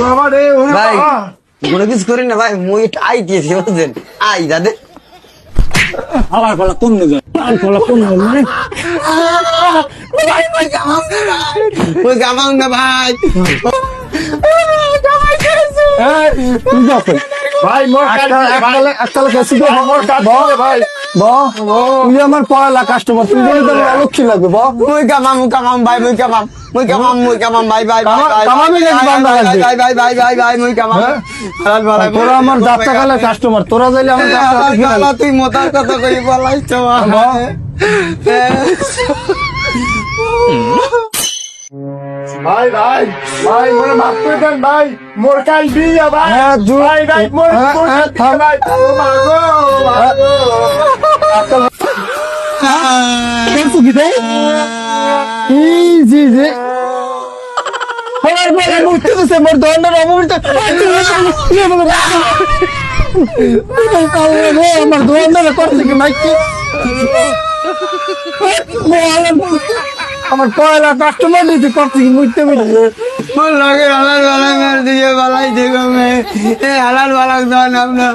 বাবা রে ওরে ভাই বাবা কোনো কিছু করি না ভাই মুই আই দিয়েছি বুঝছেন আই দাদে আমার ফলা কোন নেবে আমার ফলা কোন নেবে ভাই মুই গামাম না ভাই তুই যাও ভাই মোর একতলা গেছি তো মোর কাজ করে ভাই তুই আমার পয়লা কাস্টমার তুই বলে তোর অলক্ষী লাগবে মুই গামাম ভাই মুই গামাম ভাই ভাই কামামে গেছি বান্দা লাগবে। ভাই মুই গামাম তোরা আমার যাত্রাকালের কাস্টমার তোরা যাইলে আমার যাত্রা তুই মোতার কথা কই বলাইছ ভাই ভাই ভাই মোর মাফ করে দেন ভাই মোর কাল বিয়া ভাই হ্যাঁ, ভাই ভাই মোর থাম। ভাই ও মাগো করছো কি রে এই জি জি মুক্তি দিছে মোর দণ্ডের অমৃত আমার দণ্ডের করছে কি মাইকি আমার পয়লা কাস্টমার দিতে করছে কি মুক্তি মিলছে মোর লগে হালাল বালা মেরে দিয়ে বালাই দেখো মে এ হালাল বালা দাও না